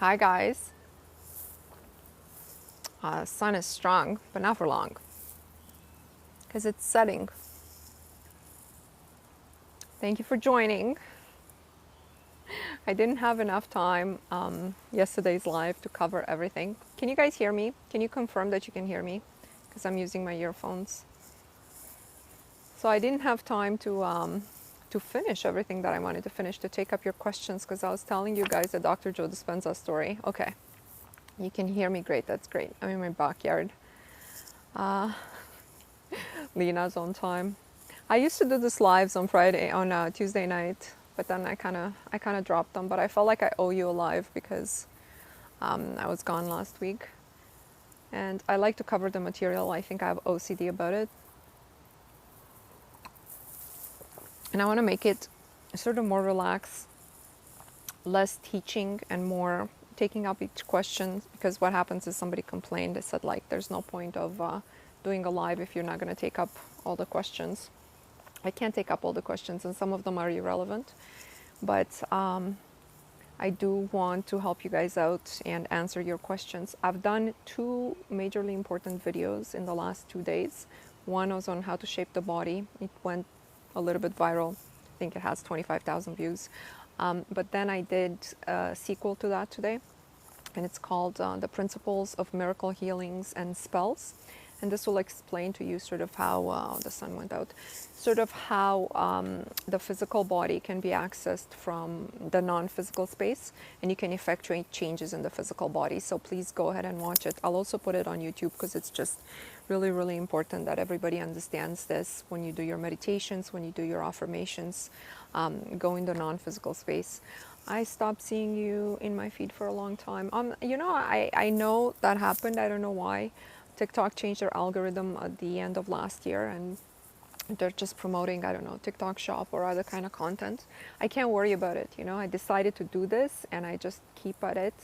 Hi guys. Sun is strong, but not for long, because it's setting. Thank you for joining. I didn't have enough time yesterday's live to cover everything. Can you guys hear me? Can you confirm that you can hear me? Because I'm using my earphones. So I didn't have time to finish everything that I wanted to finish, to take up your questions, because I was telling you guys the Dr. Joe Dispenza story. Okay, you can hear me great. That's great. I'm in my backyard. Lena's on time. I used to do this lives on Tuesday night, but then I kind of dropped them. But I felt like I owe you a live because I was gone last week, and I like to cover the material. I think I have OCD about it, and I want to make it sort of more relaxed, less teaching, and more taking up each question. Because what happens is somebody complained. They said like, there's no point of doing a live if you're not going to take up all the questions. I can't take up all the questions, and some of them are irrelevant, but I do want to help you guys out and answer your questions. I've done 2 majorly important videos in the last 2 days. One was on how to shape the body. It went a little bit viral. I think it has 25,000 views. But then I did a sequel to that today, and it's called The Principles of Miracle Healings and Spells. And this will explain to you sort of how the sun went out, sort of how the physical body can be accessed from the non-physical space, and you can effectuate changes in the physical body. So please go ahead and watch it. I'll also put it on YouTube because it's just really, really important that everybody understands this when you do your meditations, when you do your affirmations, go in the non-physical space. I stopped seeing you in my feed for a long time. I know that happened. I don't know why. TikTok changed their algorithm at the end of last year, and they're just promoting, I don't know, TikTok shop or other kind of content. I can't worry about it. I decided to do this, and I just keep at it,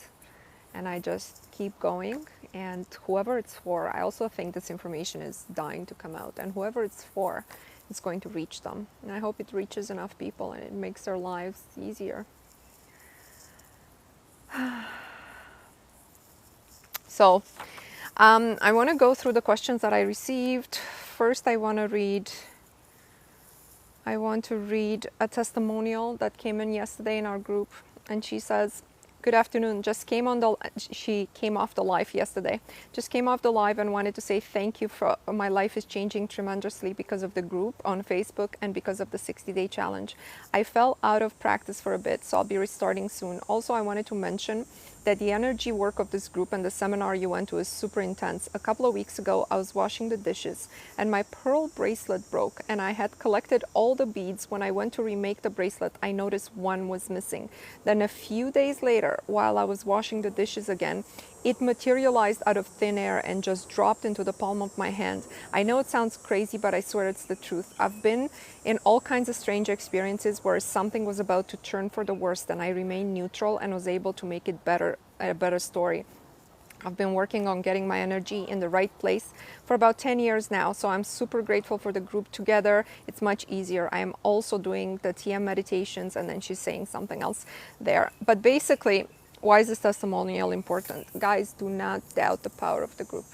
and I just keep going. And whoever it's for, I also think this information is dying to come out, and whoever it's for, it's going to reach them. And I hope it reaches enough people and it makes their lives easier. So I want to go through the questions that I received. First, I want to read a testimonial that came in yesterday in our group, and she says, "Good afternoon. She came off the live yesterday. Just came off the live and wanted to say thank you for my life is changing tremendously because of the group on Facebook and because of the 60-day challenge. I fell out of practice for a bit, so I'll be restarting soon. Also, I wanted to mention that the energy work of this group and the seminar you went to is super intense. A couple of weeks ago, I was washing the dishes and my pearl bracelet broke, and I had collected all the beads. When I went to remake the bracelet, I noticed one was missing. Then a few days later, while I was washing the dishes again, it materialized out of thin air and just dropped into the palm of my hand. I know it sounds crazy, but I swear it's the truth. I've been in all kinds of strange experiences where something was about to turn for the worst, and I remained neutral and was able to make it a better story. I've been working on getting my energy in the right place for about 10 years now, so I'm super grateful for the group together. It's much easier. I am also doing the TM meditations," and then she's saying something else there. But basically, why is this testimonial important? Guys, do not doubt the power of the group.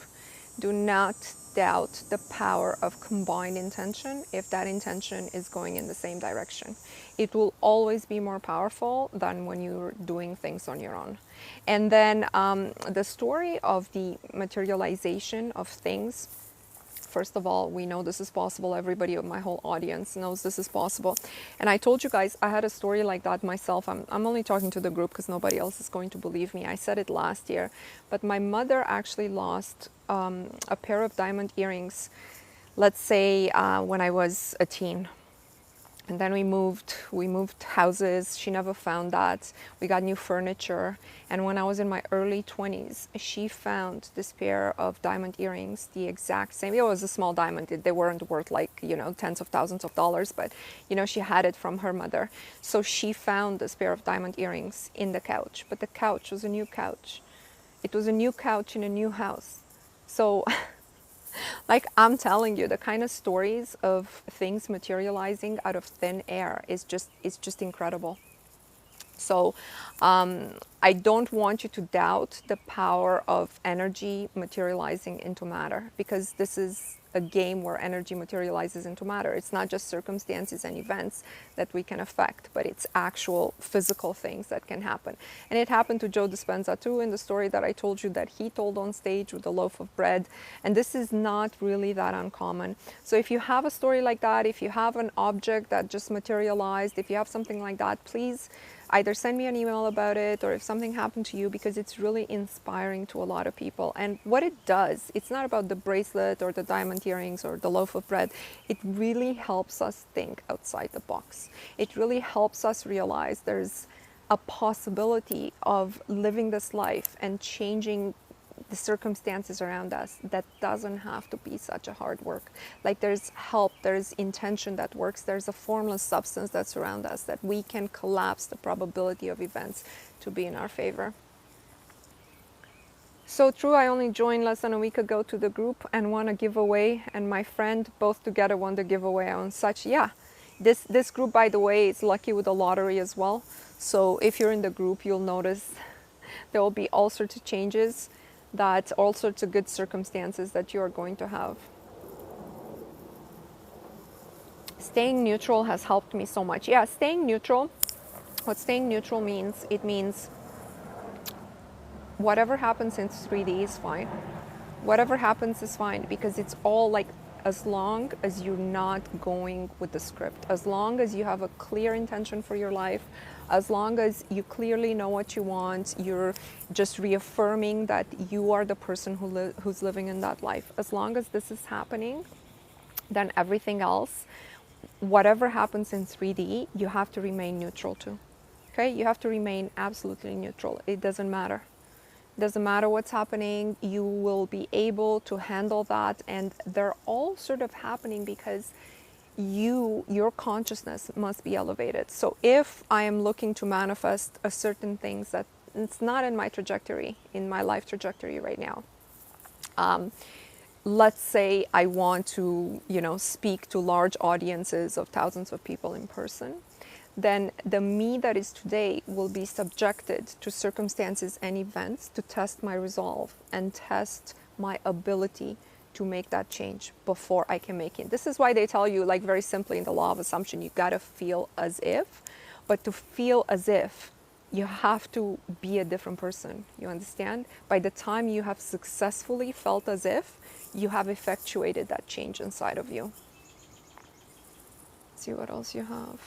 Do not doubt the power of combined intention if that intention is going in the same direction. It will always be more powerful than when you're doing things on your own. And then the story of the materialization of things. First of all, we know this is possible. Everybody of my whole audience knows this is possible. And I told you guys I had a story like that myself. I'm only talking to the group because nobody else is going to believe me. I said it last year. But my mother actually lost a pair of diamond earrings, let's say when I was a teen. And then we moved houses. She never found that. We got new furniture. And when I was in my early 20s, she found this pair of diamond earrings, the exact same. It was a small diamond. They weren't worth like, tens of thousands of dollars, but, she had it from her mother. So she found this pair of diamond earrings in the couch. But the couch was a new couch. It was a new couch in a new house. So like I'm telling you, the kind of stories of things materializing out of thin air is just incredible. So I don't want you to doubt the power of energy materializing into matter, because this is a game where energy materializes into matter. It's not just circumstances and events that we can affect, but it's actual physical things that can happen. And it happened to Joe Dispenza too, in the story that I told you that he told on stage with the loaf of bread. And this is not really that uncommon. So if you have a story like that, if you have an object that just materialized, if you have something like that, please either send me an email about it, or if something happened to you, because it's really inspiring to a lot of people. And what it does, it's not about the bracelet or the diamond earrings or the loaf of bread. It really helps us think outside the box. It really helps us realize there's a possibility of living this life and changing the circumstances around us. That doesn't have to be such a hard work. Like, there's help, there's intention that works, there's a formless substance that's around us, that we can collapse the probability of events to be in our favor. So true, I only joined less than a week ago to the group and won a giveaway, and my friend both together won the giveaway on such. Yeah, this group, by the way, is lucky with the lottery as well. So if you're in the group, you'll notice there will be all sorts of changes, that all sorts of good circumstances that you are going to have. Staying neutral has helped me so much. Yeah, staying neutral, what staying neutral means, it means whatever happens in 3D is fine. Whatever happens is fine, because it's all like, as long as you're not going with the script, as long as you have a clear intention for your life, as long as you clearly know what you want, you're just reaffirming that you are the person who's living in that life. As long as this is happening, then everything else, whatever happens in 3D, you have to remain neutral to. Okay? You have to remain absolutely neutral. It doesn't matter. Doesn't matter what's happening, you will be able to handle that. And they're all sort of happening because your consciousness must be elevated. So if I am looking to manifest a certain things that it's not in my trajectory, in my life trajectory right now. Let's say I want to, speak to large audiences of thousands of people in person. Then the me that is today will be subjected to circumstances and events to test my resolve and test my ability to make that change before I can make it. This is why they tell you, like, very simply in the law of assumption, you gotta feel as if, but to feel as if, you have to be a different person, you understand? By the time you have successfully felt as if, you have effectuated that change inside of you. Let's see what else you have.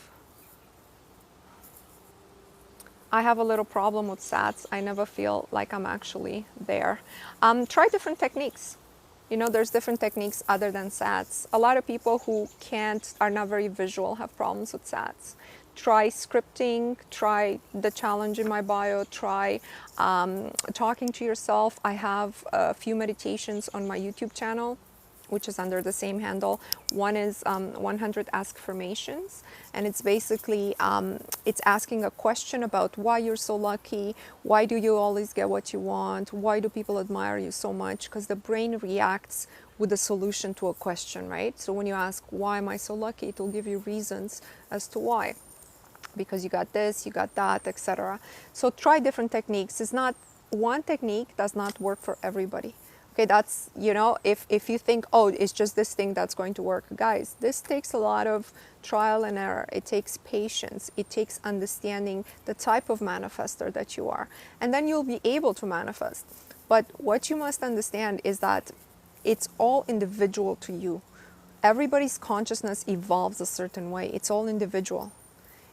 I have a little problem with SATs. I never feel like I'm actually there. Try different techniques. There's different techniques other than SATs. A lot of people who are not very visual have problems with SATs. Try scripting, try the challenge in my bio, try talking to yourself. I have a few meditations on my YouTube channel, which is under the same handle. One is 100 Ask-Formations, and it's basically, it's asking a question about why you're so lucky, why do you always get what you want, why do people admire you so much, because the brain reacts with a solution to a question, right? So when you ask, why am I so lucky, it will give you reasons as to why. Because you got this, you got that, etc. So try different techniques. It's not, one technique does not work for everybody. Okay, that's, if you think, oh, it's just this thing that's going to work. Guys, this takes a lot of trial and error. It takes patience. It takes understanding the type of manifester that you are. And then you'll be able to manifest. But what you must understand is that it's all individual to you. Everybody's consciousness evolves a certain way. It's all individual.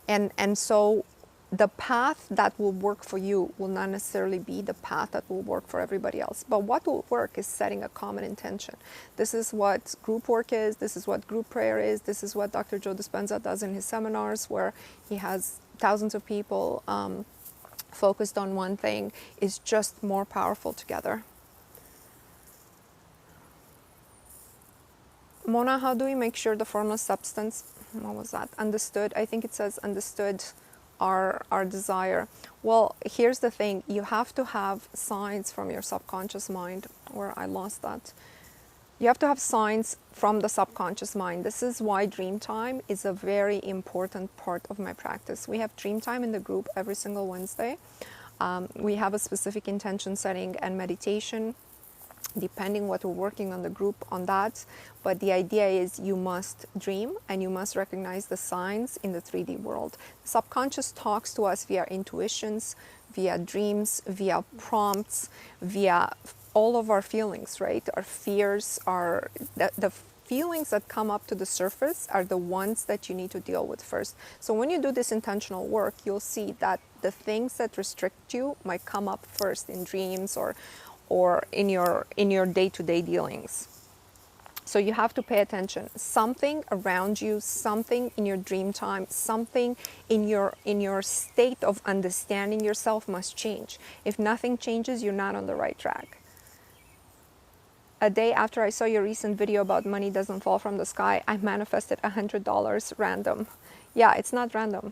And so the path that will work for you will not necessarily be the path that will work for everybody else. But what will work is setting a common intention. This is what group work is. This is what group prayer is. This is what Dr. Joe Dispenza does in his seminars, where he has thousands of people focused on one thing. Is just more powerful together. Mona, how do we make sure the formless substance, what was that? Understood. I think it says understood our desire. Well, here's the thing. You have to have signs from your subconscious mind, or I lost that. You have to have signs from the subconscious mind. This is why dream time is a very important part of my practice. We have dream time in the group every single Wednesday. We have a specific intention setting and meditation, depending what we're working on the group on that. But the idea is you must dream and you must recognize the signs in the 3D world. The subconscious talks to us via intuitions, via dreams, via prompts, via all of our feelings, right? Our fears, the feelings that come up to the surface are the ones that you need to deal with first. So when you do this intentional work, you'll see that the things that restrict you might come up first in dreams or in your day-to-day dealings. So you have to pay attention. Something around you, something in your dream time, something in your state of understanding yourself must change. If nothing changes, you're not on the right track. A day after I saw your recent video about money doesn't fall from the sky, I manifested $100 random. Yeah, it's not random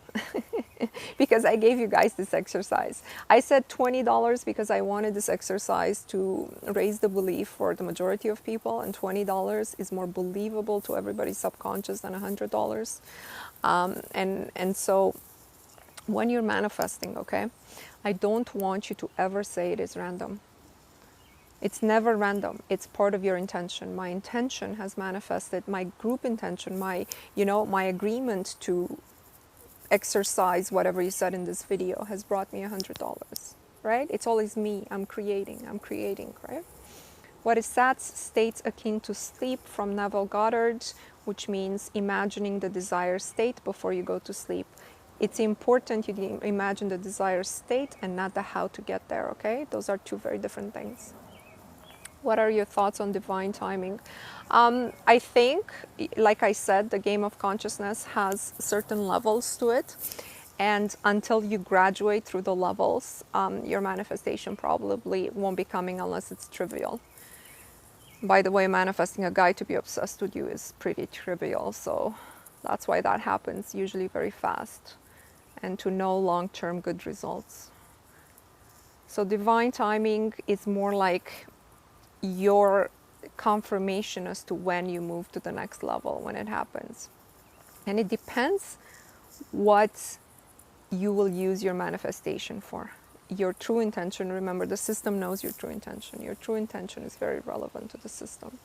because I gave you guys this exercise. I said $20 because I wanted this exercise to raise the belief for the majority of people, and $20 is more believable to everybody's subconscious than $100. And so when you're manifesting, okay, I don't want you to ever say it is random. It's never random. It's part of your intention. My intention has manifested, my group intention, my agreement to exercise whatever you said in this video has brought me $100, right? It's always me. I'm creating, right? What is that state akin to sleep from Neville Goddard, which means imagining the desired state before you go to sleep. It's important you imagine the desired state and not the how to get there, okay? Those are two very different things. What are your thoughts on divine timing? I think, like I said, the game of consciousness has certain levels to it. And until you graduate through the levels, your manifestation probably won't be coming unless it's trivial. By the way, manifesting a guy to be obsessed with you is pretty trivial. So that's why that happens usually very fast and to no long-term good results. So divine timing is more like your confirmation as to when you move to the next level, when it happens. And it depends what you will use your manifestation for. Your true intention, remember, the system knows your true intention. Your true intention is very relevant to the system.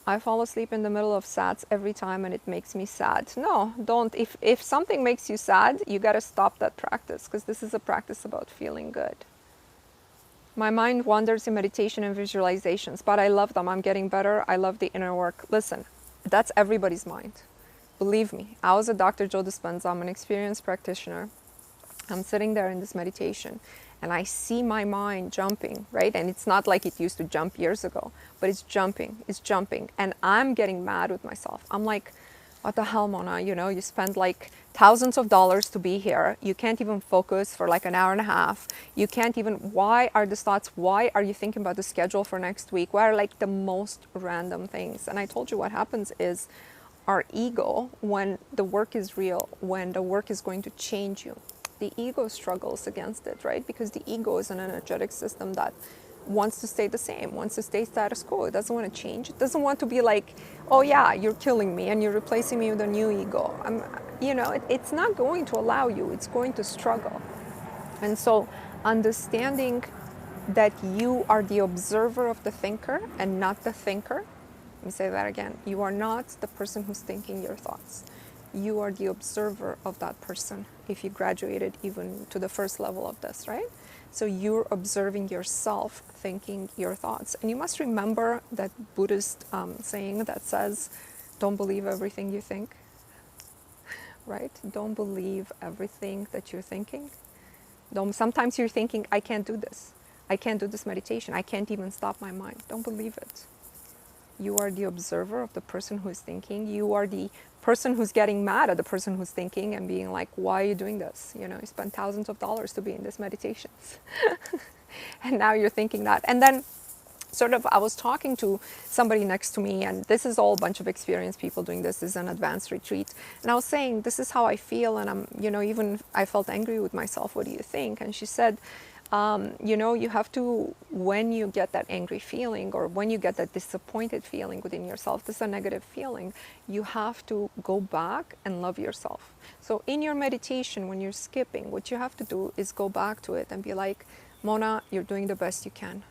I fall asleep in the middle of SATs every time and it makes me sad. No, don't. If something makes you sad, you got to stop that practice, because this is a practice about feeling good. My mind wanders in meditation and visualizations, but I love them. I'm getting better. I love the inner work. Listen, that's everybody's mind. Believe me, I was a Dr. Joe Dispenza. I'm an experienced practitioner. I'm sitting there in this meditation and I see my mind jumping, right? And it's not like it used to jump years ago, but it's jumping. And I'm getting mad with myself. I'm like, what the hell, Mona? You spend like thousands of dollars to be here. You can't even focus for like an hour and a half. You can't even, why are these thoughts? Why are you thinking about the schedule for next week? Why are like the most random things? And I told you what happens is our ego, when the work is real, when the work is going to change you, the ego struggles against it, right? Because the ego is an energetic system that wants to stay the same, wants to stay status quo. It doesn't want to change. It doesn't want to be like, oh yeah, you're killing me and you're replacing me with a new ego. It's not going to allow you. It's going to struggle. And so understanding that you are the observer of the thinker and not the thinker. Let me say that again. You are not the person who's thinking your thoughts. You are the observer of that person, if you graduated even to the first level of this, right? So you're observing yourself thinking your thoughts. And you must remember that Buddhist saying that says, don't believe everything you think, right? Don't believe everything that you're thinking. Sometimes you're thinking, I can't do this. I can't do this meditation. I can't even stop my mind. Don't believe it. You are the observer of the person who is thinking. You are the person who's getting mad at the person who's thinking and being like, why are you doing this? You spent thousands of dollars to be in these meditations. And now you're thinking that. And then I was talking to somebody next to me, and this is all a bunch of experienced people doing this. This is an advanced retreat. And I was saying, this is how I feel. And even I felt angry with myself. What do you think? And she said, You know, you have to, when you get that angry feeling or when you get that disappointed feeling within yourself, this is a negative feeling, you have to go back and love yourself. So in your meditation, when you're skipping, what you have to do is go back to it and be like, Mona, you're doing the best you can.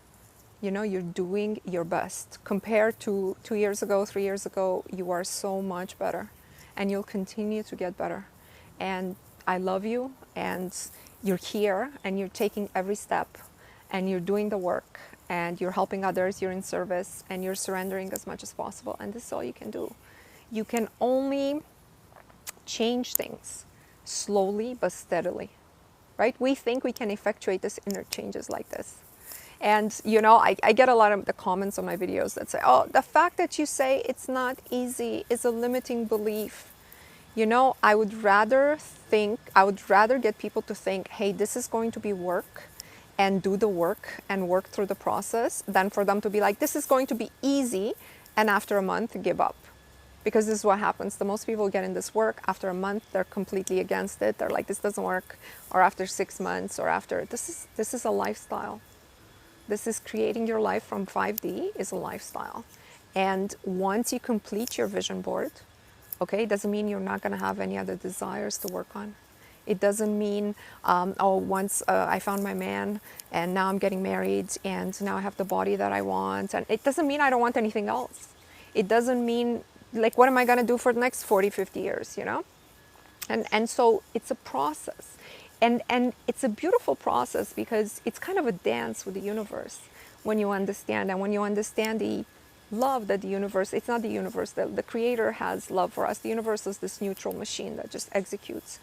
You know, you're doing your best. Compared to 2 years ago, 3 years ago, you are so much better. And you'll continue to get better. And I love you, and you're here, and you're taking every step, and you're doing the work, and you're helping others, you're in service, and you're surrendering as much as possible. And this is all you can do. You can only change things slowly but steadily, right? We think we can effectuate this inner changes like this. And, you know, I get a lot of the comments on my videos that say, oh, the fact that you say it's not easy is a limiting belief. You know, I would rather get people to think, hey, this is going to be work, and do the work and work through the process, than for them to be like, this is going to be easy, and after a month, give up. Because this is what happens. The most people get in this work, after a month, they're completely against it. They're like, this doesn't work. Or after 6 months, or after, this is a lifestyle. This is creating your life from 5D is a lifestyle. And once you complete your vision board, okay, it doesn't mean you're not going to have any other desires to work on. It doesn't mean, once I found my man and now I'm getting married and now I have the body that I want. And it doesn't mean I don't want anything else. It doesn't mean, like, what am I going to do for the next 40, 50 years, you know? And so it's a process. And it's a beautiful process because it's kind of a dance with the universe when you understand. And when you understand the love that the universe, it's not the universe, the creator has love for us. The universe is this neutral machine that just executes.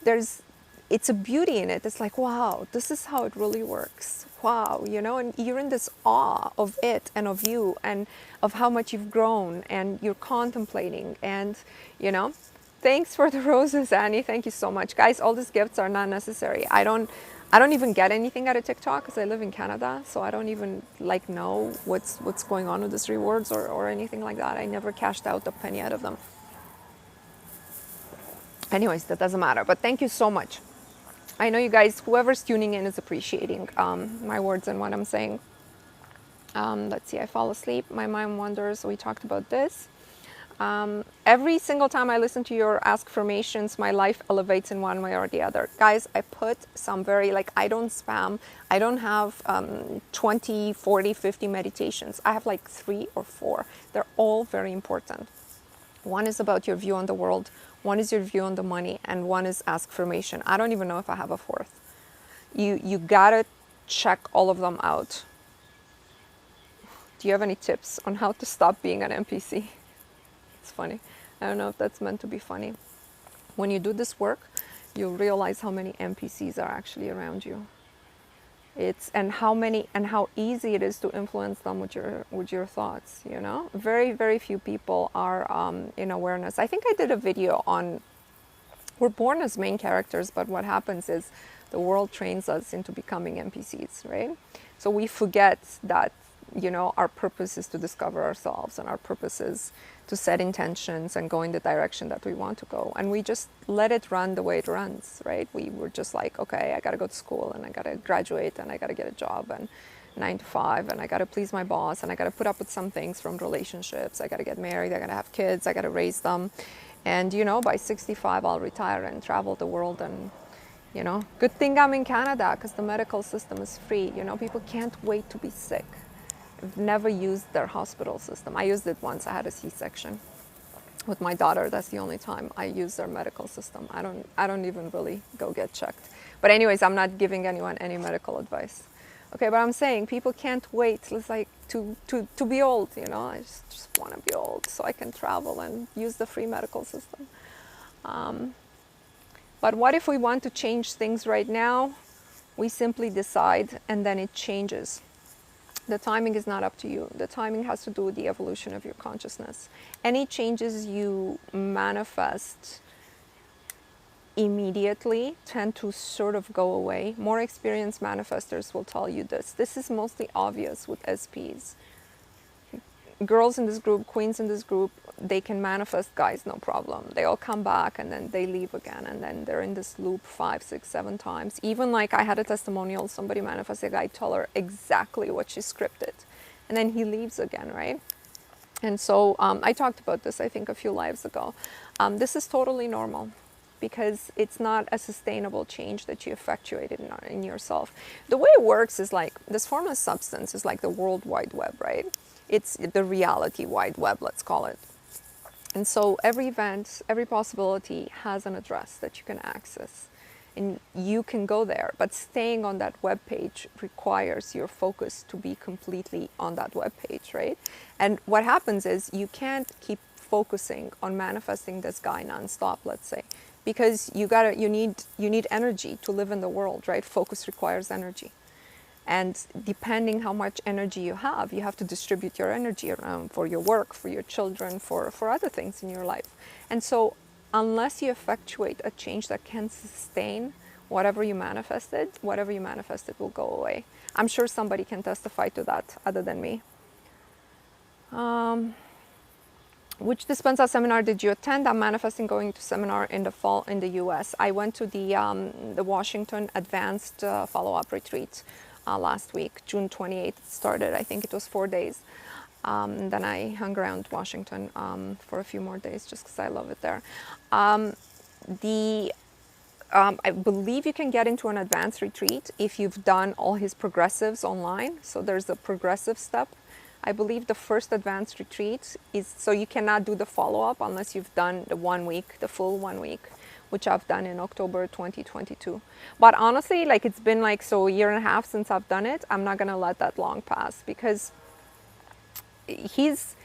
It's a beauty in it. It's like, wow, this is how it really works. Wow, you know, and you're in this awe of it and of you and of how much you've grown, and you're contemplating, and, you know. Thanks for the roses, Annie. Thank you so much. Guys, all these gifts are not necessary. I don't even get anything out of TikTok because I live in Canada, so I don't even know what's going on with these rewards or anything like that. I never cashed out a penny out of them. Anyways, that doesn't matter. But thank you so much. I know you guys, whoever's tuning in, is appreciating my words and what I'm saying. Let's see, I fall asleep. My mind wanders. We talked about this. Every single time I listen to your affirmations, my life elevates in one way or the other. Guys, I put some very, I don't spam. I don't have 20, 40, 50 meditations. I have 3 or 4. They're all very important. One is about your view on the world. One is your view on the money. And one is affirmation. I don't even know if I have a 4th. You gotta check all of them out. Do you have any tips on how to stop being an NPC? It's funny. I don't know if that's meant to be funny. When you do this work, you'll realize how many NPCs are actually around you. And how easy it is to influence them with your thoughts, you know? Very, very few people are in awareness. I think I did a video on, we're born as main characters, but what happens is the world trains us into becoming NPCs, right? So we forget that, you know, our purpose is to discover ourselves, and our purpose is to set intentions and go in the direction that we want to go. And we just let it run the way it runs, right? We were just like, okay, I gotta go to school, and I gotta graduate, and I gotta get a job, and 9 to 5, and I gotta please my boss, and I gotta put up with some things from relationships. I gotta get married, I gotta have kids, I gotta raise them. And, you know, by 65, I'll retire and travel the world. And, you know, good thing I'm in Canada because the medical system is free. You know, people can't wait to be sick. I've never used their hospital system. I used it once. I had a C-section with my daughter. That's the only time I use their medical system. I don't even really go get checked. But anyways, I'm not giving anyone any medical advice. Okay, but I'm saying people can't wait. It's like to be old, you know. I just want to be old so I can travel and use the free medical system. But what if we want to change things right now? We simply decide, and then it changes. The timing is not up to you. The timing has to do with the evolution of your consciousness. Any changes you manifest immediately tend to sort of go away. More experienced manifestors will tell you this. This is mostly obvious with SPs. girls in this group, queens in this group, they can manifest guys, no problem. They all come back and then they leave again, and then they're in this loop 5, 6, 7 times. Even like I had a testimonial, somebody manifested a guy, told her exactly what she scripted, and then he leaves again, right? And so I talked about this, I think, a few lives ago. This is totally normal, because it's not a sustainable change that you effectuated in yourself. The way it works is like this formless substance is like the World Wide Web, right? It's the reality wide web, let's call it. And so every event, every possibility has an address that you can access. And you can go there, but staying on that web page requires your focus to be completely on that web page, right? And what happens is you can't keep focusing on manifesting this guy nonstop, let's say, because you need energy to live in the world, right? Focus requires energy. And depending how much energy you have to distribute your energy around for your work, for your children, for other things in your life. And so unless you effectuate a change that can sustain whatever you manifested will go away. I'm sure somebody can testify to that other than me. Which Dispensa seminar did you attend? I'm manifesting going to seminar in the fall in the US. I went to the Washington Advanced Follow-Up Retreat last week, June 28th it started. I think it was 4 days. Then I hung around Washington for a few more days just because I love it there. I believe you can get into an advanced retreat if you've done all his progressives online. So there's a progressive step. I believe the first advanced retreat is, so you cannot do the follow-up unless you've done the 1 week, the full 1 week, which I've done in October 2022. But honestly, like it's been like a year and a half since I've done it. I'm not gonna let that long pass, because his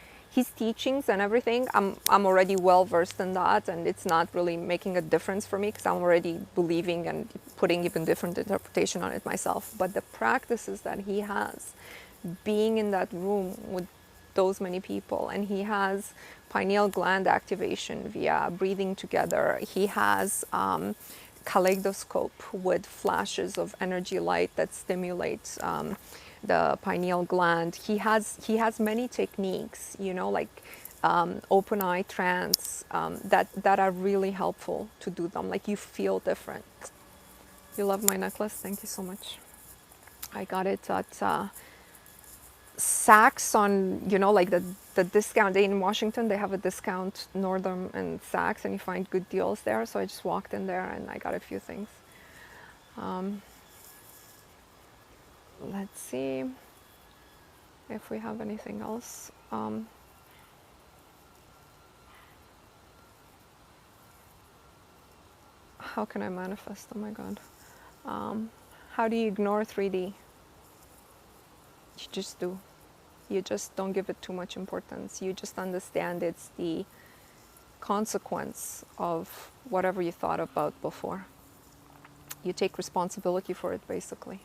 teachings and everything, I'm already well versed in that, and it's not really making a difference for me because I'm already believing and putting even different interpretation on it myself. But the practices that he has, being in that room with those many people, and he has pineal gland activation via breathing together. He has kaleidoscope with flashes of energy light that stimulates the pineal gland. He has many techniques, you know, like open eye trance, that are really helpful to do them. Like you feel different. You love my necklace? Thank you so much. I got it at Saks on, you know, like the discount day in Washington. They have a discount, Northern and Saks, and you find good deals there. So I just walked in there and I got a few things. Let's see if we have anything else. How can I manifest? Oh my God. How do you ignore 3D? You just do. You just don't give it too much importance. You just understand it's the consequence of whatever you thought about before. You take responsibility for it, basically.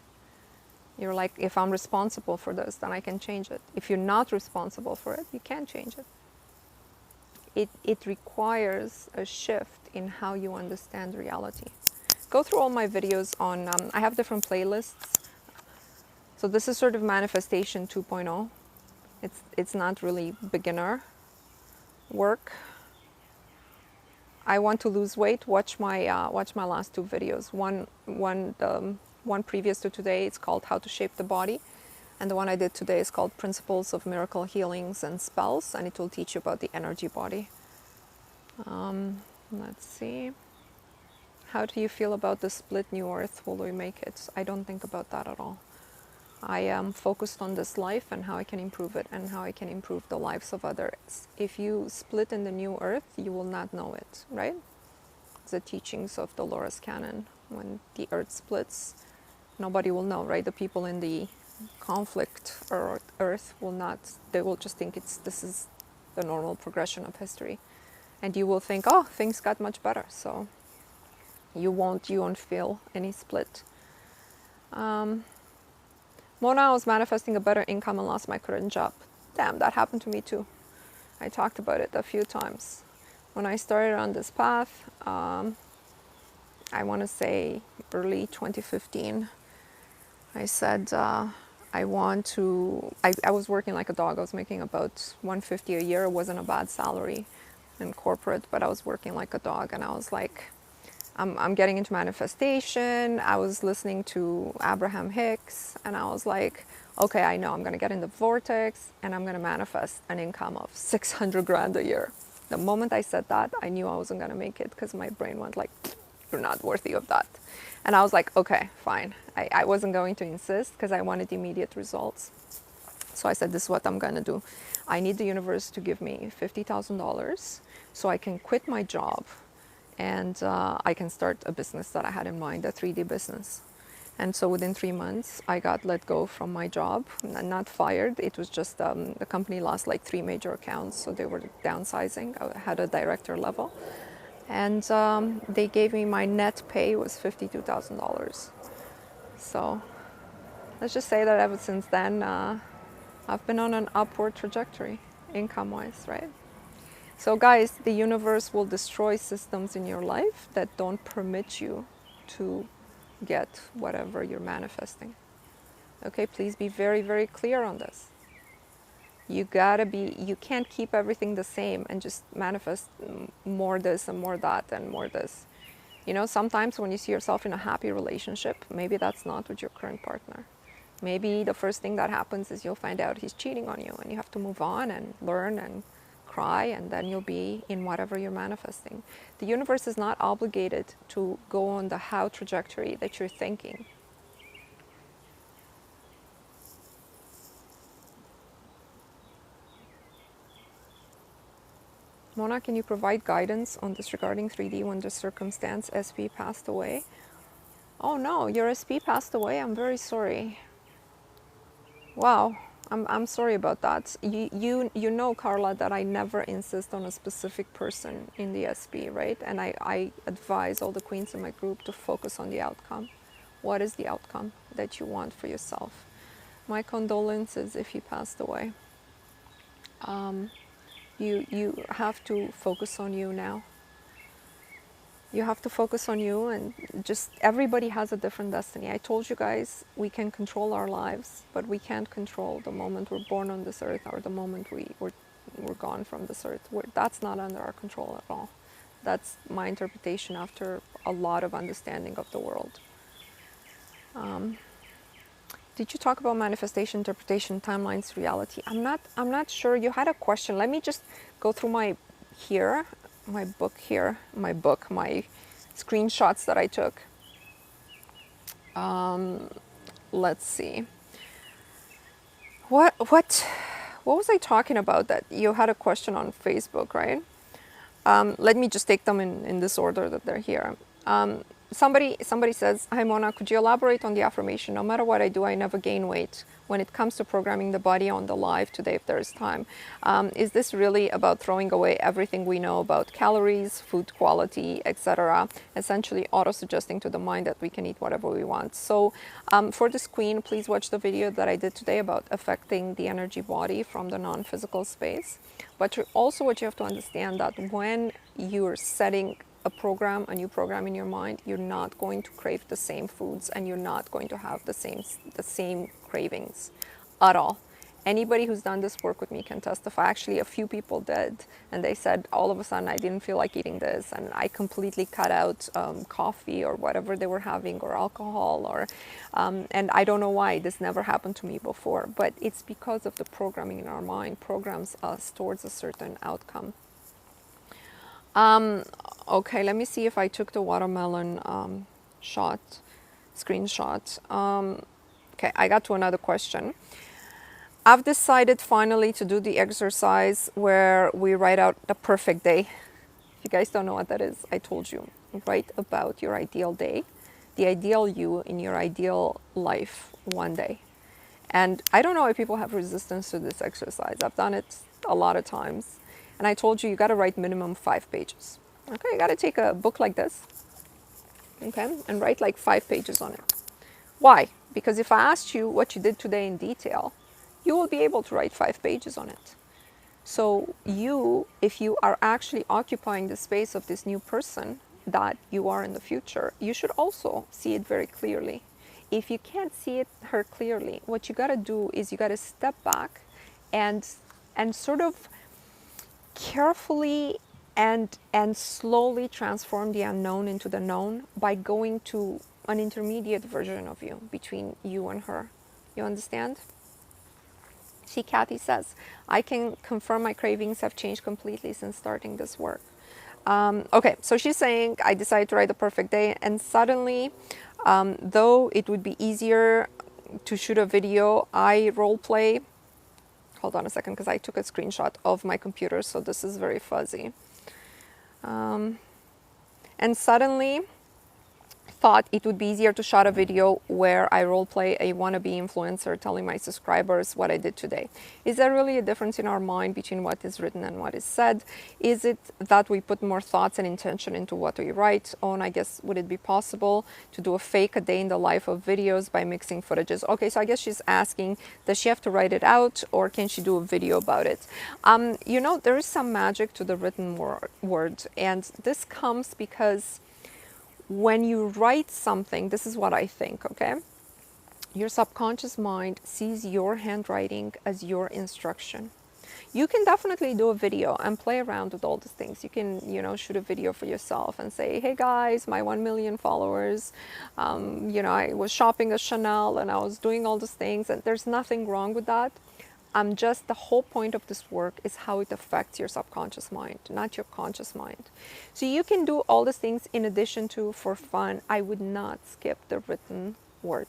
You're like, if I'm responsible for this, then I can change it. If you're not responsible for it, you can't change it. It requires a shift in how you understand reality. Go through all my videos on, I have different playlists. So this is sort of manifestation 2.0. It's not really beginner work. I want to lose weight. Watch my last 2 videos. One previous to today, it's called How to Shape the Body, and the one I did today is called Principles of Miracle Healings and Spells, and it will teach you about the energy body. Let's see. How do you feel about the split new earth? Will we make it? I don't think about that at all. I am focused on this life and how I can improve it and how I can improve the lives of others. If you split in the new earth, you will not know it, right? The teachings of Dolores Cannon. When the earth splits, nobody will know, right? The people in the conflict or earth will not, they will just think this is the normal progression of history. And you will think, oh, things got much better. So you won't feel any split. Mona, I was manifesting a better income and lost my current job. Damn, that happened to me too. I talked about it a few times. When I started on this path, I want to say early 2015, I said, I I was working like a dog. I was making about 150 a year. It wasn't a bad salary in corporate, but I was working like a dog, and I was like, I'm getting into manifestation. I was listening to Abraham Hicks, and I was like, okay, I know I'm going to get in the vortex and I'm going to manifest an income of 600 grand a year. The moment I said that, I knew I wasn't going to make it, because my brain went like, you're not worthy of that. And I was like, okay, fine. I wasn't going to insist, because I wanted immediate results. So I said, this is what I'm going to do. I need the universe to give me $50,000 so I can quit my job, and I can start a business that I had in mind, a 3D business. And so within 3 months, I got let go from my job, not fired. It was just the company lost like 3 major accounts, so they were downsizing. I had a director level. And they gave me, my net pay was $52,000. So let's just say that ever since then, I've been on an upward trajectory, income-wise, right? So guys, the universe will destroy systems in your life that don't permit you to get whatever you're manifesting. Okay, please be very, very clear on this. You can't keep everything the same and just manifest more this and more that and more this. You know, sometimes when you see yourself in a happy relationship, maybe that's not with your current partner. Maybe the first thing that happens is you'll find out he's cheating on you, and you have to move on and learn and cry, and then you'll be in whatever you're manifesting. The universe is not obligated to go on the how trajectory that you're thinking. Mona, can you provide guidance on this regarding 3D when the circumstance SP passed away? Oh no, your SP passed away? I'm very sorry. Wow, I'm sorry about that. You know, Carla, that I never insist on a specific person in the SP, right? And I advise all the queens in my group to focus on the outcome. What is the outcome that you want for yourself? My condolences if he passed away. You have to focus on you now. You have to focus on you, and just everybody has a different destiny. I told you guys, we can control our lives, but we can't control the moment we're born on this earth or the moment we're gone from this earth. That's not under our control at all. That's my interpretation after a lot of understanding of the world. Did you talk about manifestation, interpretation, timelines, reality? I'm not sure. You had a question. Let me just go through my screenshots that I took. Let's see. What was I talking about that you had a question on Facebook, right? Let me just take them in this order that they're here. Somebody says, hi Mona, could you elaborate on the affirmation? No matter what I do, I never gain weight. When it comes to programming the body on the live today, if there is time, is this really about throwing away everything we know about calories, food quality, etc., essentially auto-suggesting to the mind that we can eat whatever we want? So for this queen, please watch the video that I did today about affecting the energy body from the non-physical space. But also what you have to understand, that when you're setting a new program in your mind, you're not going to crave the same foods, and you're not going to have the same cravings at all. Anybody who's done this work with me can testify. Actually, a few people did, and they said all of a sudden I didn't feel like eating this, and I completely cut out coffee or whatever they were having, or alcohol, or and I don't know why this never happened to me before, but it's because of the programming in our mind programs us towards a certain outcome. Okay, let me see if I took the watermelon screenshot. Okay, I got to another question. I've decided finally to do the exercise where we write out the perfect day. If you guys don't know what that is, I told you. Write about your ideal day, the ideal you in your ideal life one day. And I don't know why people have resistance to this exercise. I've done it a lot of times. And I told you, you got to write minimum 5 pages. Okay, you got to take a book like this, okay, and write like 5 pages on it. Why? Because if I asked you what you did today in detail, you will be able to write 5 pages on it. So if you are actually occupying the space of this new person that you are in the future, you should also see it very clearly. if you can't see her clearly, what you got to do is you got to step back and sort of carefully and slowly transform the unknown into the known by going to an intermediate version of you between you and her. You understand? See, Kathy says, I can confirm my cravings have changed completely since starting this work. Okay, so she's saying, I decided to write the perfect day, and suddenly, though it would be easier to shoot a video, I role play. Hold on a second, because I took a screenshot of my computer, so this is very fuzzy. And suddenly thought it would be easier to shoot a video where I role play a wannabe influencer telling my subscribers what I did today. Is there really a difference in our mind between what is written and what is said? Is it that we put more thoughts and intention into what we write? Oh, and I guess, would it be possible to do a fake a day in the life of videos by mixing footages? Okay, so I guess she's asking, does she have to write it out, or can she do a video about it? You know, there is some magic to the written word, and this comes because when you write something, this is what I think, okay? Your subconscious mind sees your handwriting as your instruction. You can definitely do a video and play around with all these things. You can, you know, shoot a video for yourself and say, hey guys, my 1 million followers, you know, I was shopping at Chanel and I was doing all these things, and there's nothing wrong with that. Just the whole point of this work is how it affects your subconscious mind, not your conscious mind. So you can do all these things in addition to for fun. I would not skip the written word.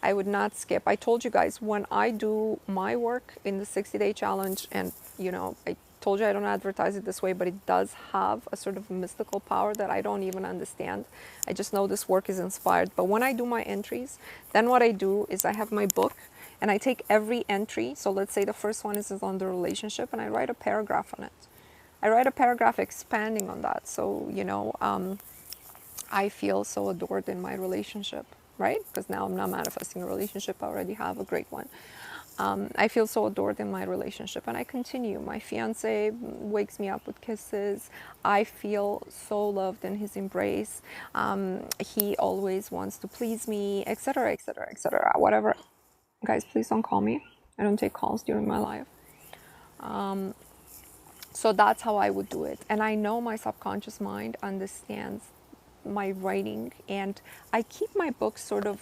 I would not skip. I told you guys, when I do my work in the 60-day challenge, and you know, I told you I don't advertise it this way, but it does have a sort of mystical power that I don't even understand. I just know this work is inspired. But when I do my entries, then what I do is I have my book, and I take every entry. So let's say the first one is on the relationship, and I write a paragraph on it. I write a paragraph expanding on that. So, you know, I feel so adored in my relationship, right? Because now I'm not manifesting a relationship. I already have a great one. I feel so adored in my relationship, and I continue. My fiance wakes me up with kisses. I feel so loved in his embrace. He always wants to please me, etc., etc., etc. Whatever. Guys, please don't call me. I don't take calls during my life. So that's how I would do it. And I know my subconscious mind understands my writing, and I keep my books sort of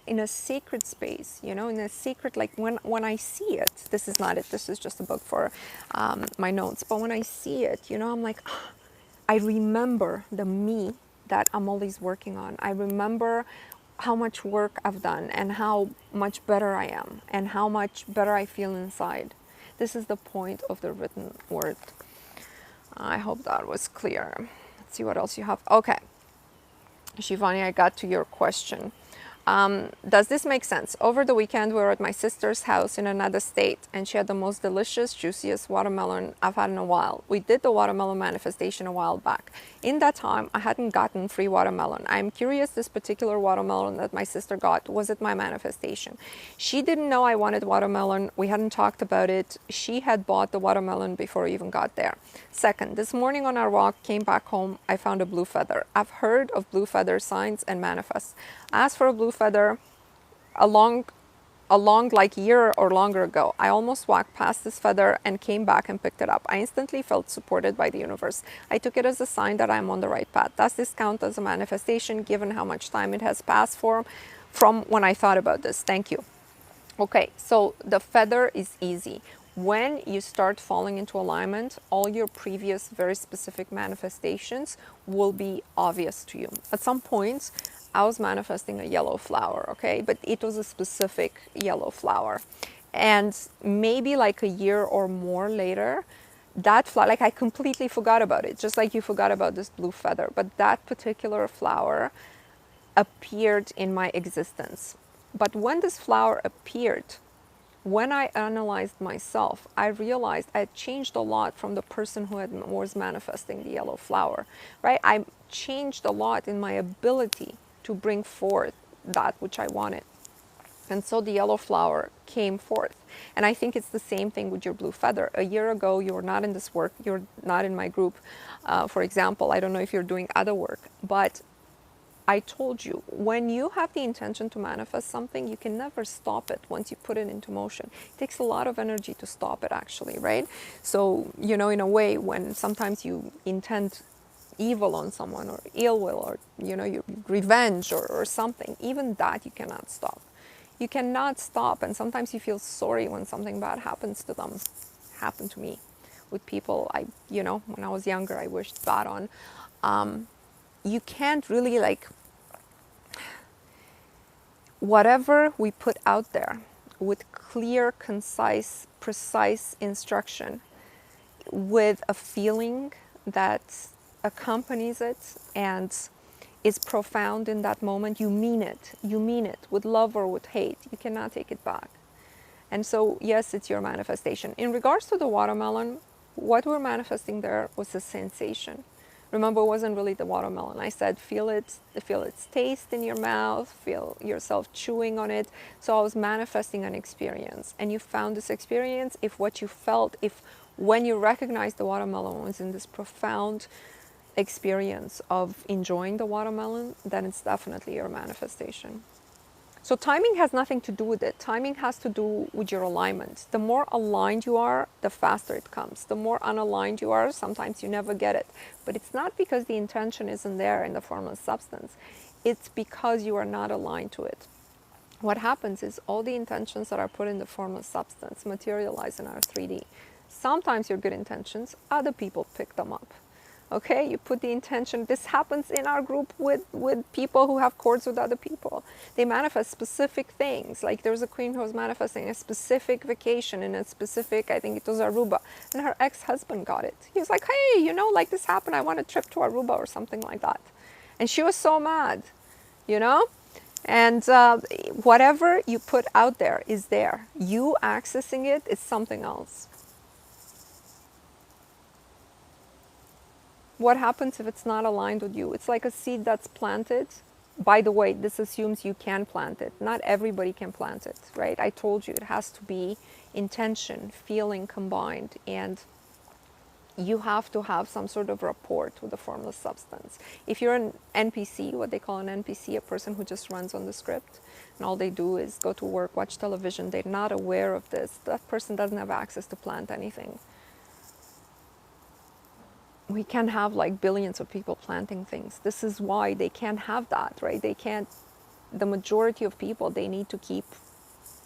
in a sacred space, you know, in a sacred, like when I see it, this is not it, this is just a book for my notes, but when I see it, you know, I'm like, I remember the me that I'm always working on. I remember how much work I've done and how much better I am and how much better I feel inside. This is the point of the written word. I hope that was clear. Let's see what else you have. Okay, Shivani, I got to your question. Does this make sense? Over the weekend, we were at my sister's house in another state, and she had the most delicious, juiciest watermelon I've had in a while. We did the watermelon manifestation a while back. In that time, I hadn't gotten free watermelon. I'm curious, this particular watermelon that my sister got, was it my manifestation? She didn't know I wanted watermelon. We hadn't talked about it. She had bought the watermelon before we even got there. Second, this morning on our walk, came back home, I found a blue feather. I've heard of blue feather signs and manifests. I asked for a blue feather a long like year or longer ago. I almost walked past this feather and came back and picked it up. I instantly felt supported by the universe. I took it as a sign that I'm on the right path. Does this count as a manifestation given how much time it has passed from when I thought about this? Thank you. Okay, so the feather is easy. When you start falling into alignment, all your previous very specific manifestations will be obvious to you. At some points, I was manifesting a yellow flower, okay? But it was a specific yellow flower. And maybe like a year or more later, that flower, like I completely forgot about it, just like you forgot about this blue feather. But that particular flower appeared in my existence. But when this flower appeared, when I analyzed myself, I realized I had changed a lot from the person who was manifesting the yellow flower, right? I changed a lot in my ability to bring forth that which I wanted. And so the yellow flower came forth. And I think it's the same thing with your blue feather. A year ago, you were not in this work. You're not in my group. For example, I don't know if you're doing other work, but I told you, when you have the intention to manifest something, you can never stop it once you put it into motion. It takes a lot of energy to stop it, actually, right? So, you know, in a way, when sometimes you intend evil on someone or ill will or, you know, your revenge or something, even that you cannot stop. You cannot stop. And sometimes you feel sorry when something bad happens to them. Happened to me with people you know, when I was younger, I wished bad on. You can't really, like, whatever we put out there with clear, concise, precise instruction, with a feeling that accompanies it and is profound in that moment, you mean it. You mean it with love or with hate. You cannot take it back. And so, yes, it's your manifestation. In regards to the watermelon, what we're manifesting there was a sensation. Remember, it wasn't really the watermelon. I said, feel its taste in your mouth, feel yourself chewing on it. So I was manifesting an experience. And you found this experience if what you felt, if when you recognized the watermelon was in this profound experience of enjoying the watermelon, then it's definitely your manifestation. So timing has nothing to do with it. Timing has to do with your alignment. The more aligned you are, the faster it comes. The more unaligned you are, sometimes you never get it. But it's not because the intention isn't there in the formless substance. It's because you are not aligned to it. What happens is all the intentions that are put in the formless substance materialize in our 3D. Sometimes your good intentions, other people pick them up. Okay, you put the intention. This happens in our group with people who have cords with other people. They manifest specific things. Like there was a queen who was manifesting a specific vacation in a specific, I think it was Aruba, and her ex-husband got it. He was like, hey, you know, like this happened. I want a trip to Aruba or something like that. And she was so mad, you know? And whatever you put out there is there. You accessing it is something else. What happens if it's not aligned with you? It's like a seed that's planted. By the way, this assumes you can plant it. Not everybody can plant it, right? I told you it has to be intention, feeling combined, and you have to have some sort of rapport with the formless substance. If you're an NPC, what they call an NPC, a person who just runs on the script, and all they do is go to work, watch television, they're not aware of this, that person doesn't have access to plant anything. We can't have like billions of people planting things. This is why they can't have that, right? They can't, the majority of people, they need to keep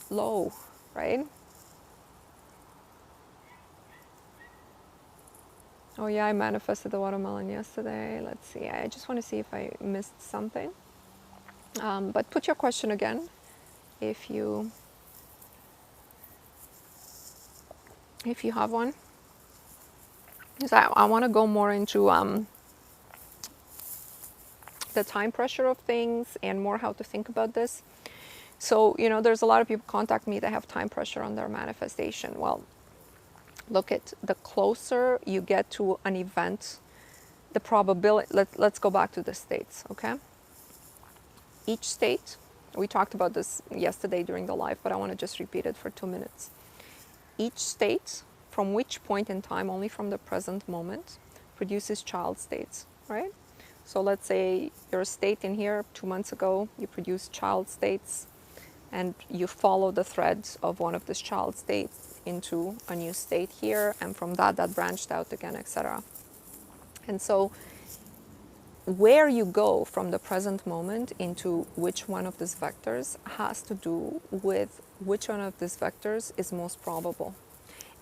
low, right? Oh yeah, I manifested the watermelon yesterday. Let's see, I just want to see if I missed something. But put your question again if you have one. Because I want to go more into the time pressure of things and more how to think about this. So, you know, there's a lot of people contact me that have time pressure on their manifestation. Well, look at the closer you get to an event, the probability, let's go back to the states, okay? Each state, we talked about this yesterday during the live, but I want to just repeat it for 2 minutes. Each state, from which point in time, only from the present moment, produces child states, right? So let's say you're a state in here 2 months ago, you produced child states, and you follow the threads of one of these child states into a new state here, and from that branched out again, etc. And so where you go from the present moment into which one of these vectors has to do with which one of these vectors is most probable.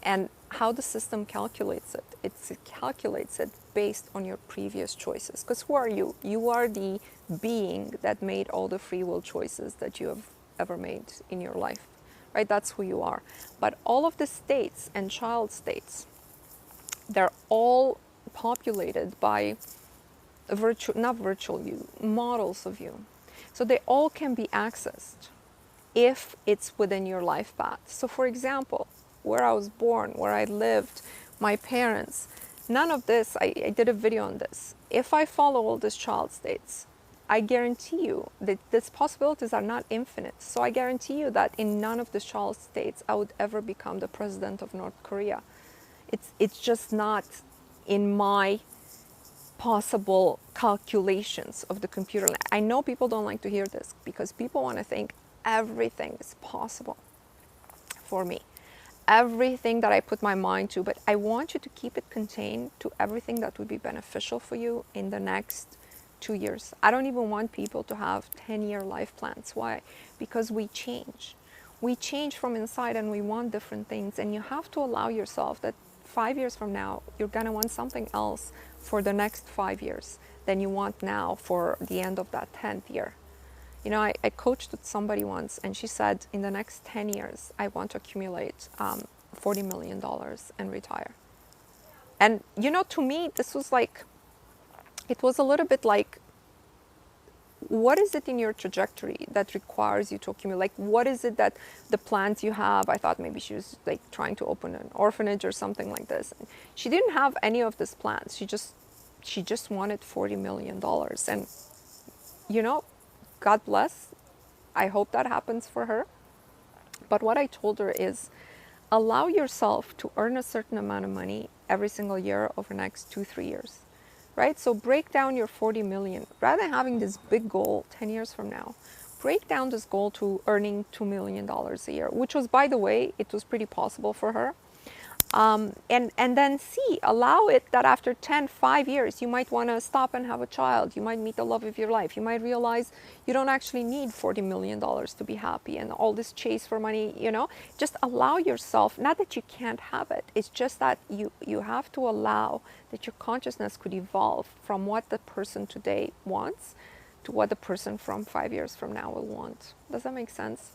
And how the system calculates it. It calculates it based on your previous choices. Because who are you? You are the being that made all the free will choices that you have ever made in your life, right? That's who you are. But all of the states and child states, they're all populated by not virtual you, models of you. So they all can be accessed if it's within your life path. So for example, where I was born, where I lived, my parents, none of this, I did a video on this. If I follow all these child states, I guarantee you that these possibilities are not infinite. So I guarantee you that in none of these child states I would ever become the president of North Korea. It's just not in my possible calculations of the computer. I know people don't like to hear this because people want to think everything is possible for me. Everything that I put my mind to, but I want you to keep it contained to everything that would be beneficial for you in the next 2 years. I don't even want people to have 10-year life plans. Why? Because we change. We change from inside and we want different things. And you have to allow yourself that 5 years from now, you're going to want something else for the next 5 years than you want now for the end of that 10th year. You know, I coached with somebody once and she said, in the next 10 years, I want to accumulate $40 million and retire. And, you know, to me, this was like, it was a little bit like, what is it in your trajectory that requires you to accumulate? Like, what is it that the plans you have? I thought maybe she was like trying to open an orphanage or something like this. And she didn't have any of these plans. She just wanted $40 million. And, you know, God bless. I hope that happens for her. But what I told her is, allow yourself to earn a certain amount of money every single year over the next 2-3 years. Right? So break down your 40 million. Rather than having this big goal 10 years from now, break down this goal to earning $2 million a year, which was, by the way, it was pretty possible for her. And then allow it that after 5 years, you might want to stop and have a child. You might meet the love of your life. You might realize you don't actually need $40 million to be happy and all this chase for money, you know. Just allow yourself, not that you can't have it, it's just that you have to allow that your consciousness could evolve from what the person today wants to what the person from 5 years from now will want. Does that make sense?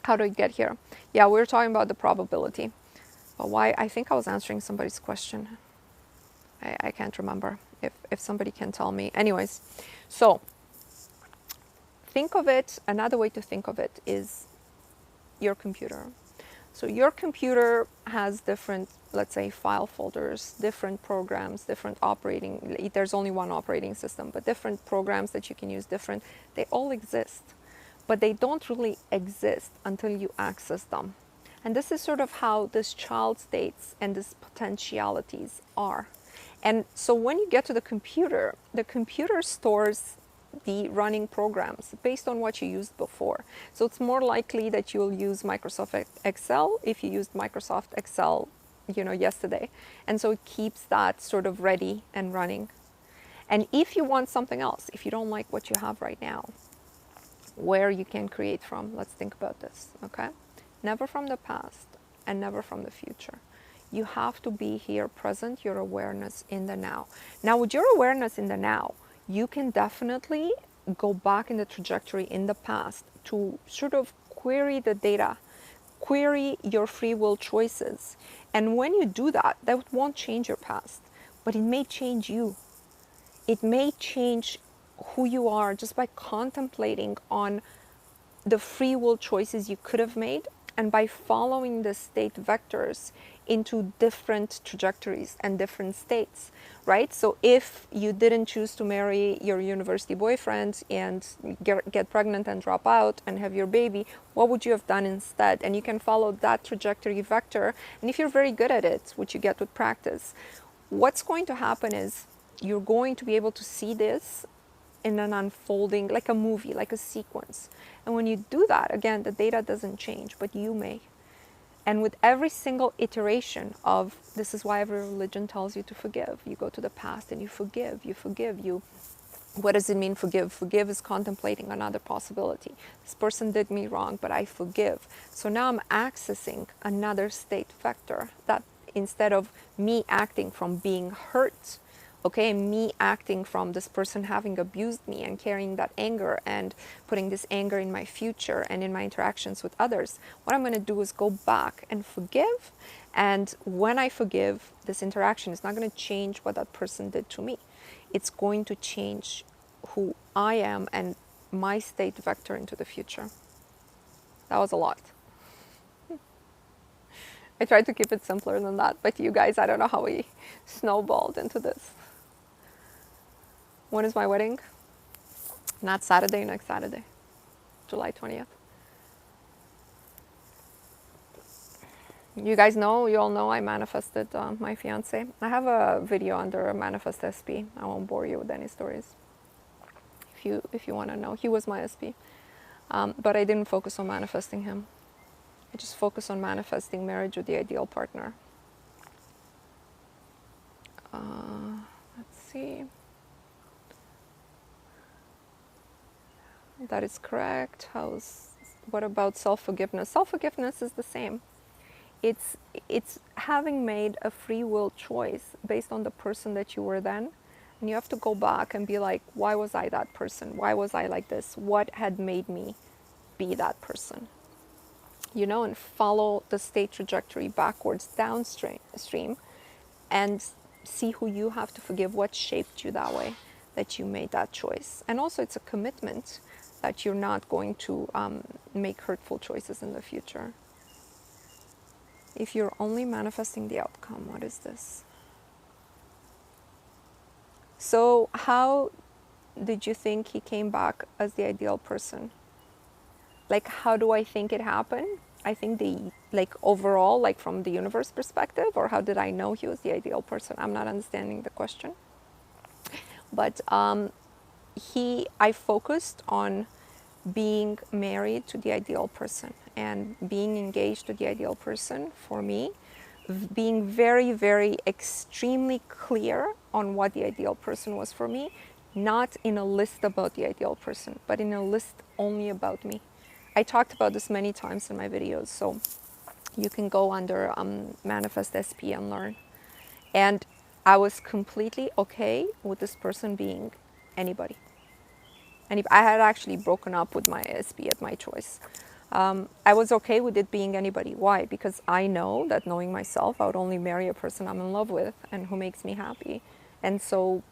How do we get here? Yeah, we were talking about the probability. Why? I think I was answering somebody's question. I can't remember if somebody can tell me. Anyways, so think of it, another way to think of it is your computer. So your computer has different, let's say, file folders, different programs, different operating, there's only one operating system, but different programs that you can use, they all exist. But they don't really exist until you access them. And this is sort of how this child states and these potentialities are. And so when you get to the computer stores the running programs based on what you used before. So it's more likely that you'll use Microsoft Excel if you used Microsoft Excel, you know, yesterday. And so it keeps that sort of ready and running. And if you want something else, if you don't like what you have right now, where you can create from, let's think about this, okay? Never from the past and never from the future. You have to be here present, your awareness in the now. Now, with your awareness in the now, you can definitely go back in the trajectory in the past to sort of query the data, query your free will choices. And when you do that, that won't change your past, but it may change you. It may change who you are just by contemplating on the free will choices you could have made, and by following the state vectors into different trajectories and different states, right? So if you didn't choose to marry your university boyfriend and get pregnant and drop out and have your baby, what would you have done instead? And you can follow that trajectory vector. And if you're very good at it, which you get with practice, what's going to happen is you're going to be able to see this in an unfolding, like a movie, like a sequence. And when you do that, again, the data doesn't change, but you may. And with every single iteration of, this is why every religion tells you to forgive. You go to the past and you forgive. What does it mean, forgive? Forgive is contemplating another possibility. This person did me wrong, but I forgive. So now I'm accessing another state vector that instead of me acting from being hurt, okay, me acting from this person having abused me and carrying that anger and putting this anger in my future and in my interactions with others, what I'm going to do is go back and forgive. And when I forgive, this interaction is not going to change what that person did to me. It's going to change who I am and my state vector into the future. That was a lot. I tried to keep it simpler than that, but you guys, I don't know how we snowballed into this. When is my wedding? Not Saturday, next Saturday, July 20th. You guys know, you all know I manifested my fiance. I have a video under Manifest SP. I won't bore you with any stories. If you want to know, he was my SP. But I didn't focus on manifesting him. I just focused on manifesting marriage with the ideal partner. Let's see. That is correct. What about self-forgiveness? Self-forgiveness is the same. It's having made a free will choice based on the person that you were then, and you have to go back and be like, why was I that person? Why was I like this? What had made me be that person? You know, and follow the state trajectory backwards downstream and see who you have to forgive, what shaped you that way, that you made that choice. And also it's a commitment that you're not going to make hurtful choices in the future. If you're only manifesting the outcome, what is this? So how did you think he came back as the ideal person? Like, how do I think it happened? I think overall, like from the universe perspective, or how did I know he was the ideal person? I'm not understanding the question. But I focused on being married to the ideal person and being engaged to the ideal person for me, being very, very extremely clear on what the ideal person was for me, not in a list about the ideal person, but in a list only about me. I talked about this many times in my videos, so you can go under Manifest SP and learn. And I was completely okay with this person being anybody. And I had actually broken up with my SP at my choice. I was okay with it being anybody. Why? Because I know that, knowing myself, I would only marry a person I'm in love with and who makes me happy. And so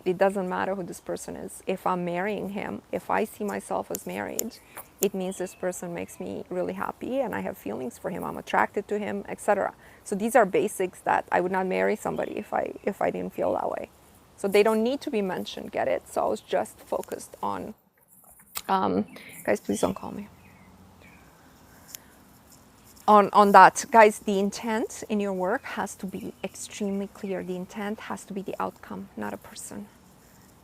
it doesn't matter who this person is. If I'm marrying him, if I see myself as married, it means this person makes me really happy and I have feelings for him, I'm attracted to him, etc. So these are basics that I would not marry somebody if I didn't feel that way. So they don't need to be mentioned, get it? So I was just focused on, guys, please don't call me. On that, guys, the intent in your work has to be extremely clear. The intent has to be the outcome, not a person.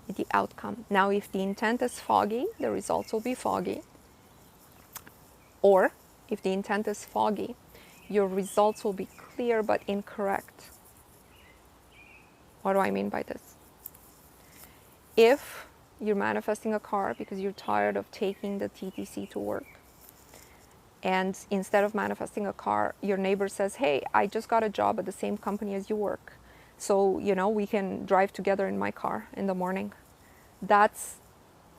The outcome. Now, if the intent is foggy, the results will be foggy. Or if the intent is foggy, your results will be clear but incorrect. What do I mean by this? If you're manifesting a car because you're tired of taking the TTC to work, and instead of manifesting a car, your neighbor says, hey, I just got a job at the same company as you work, so we can drive together in my car in the morning. That's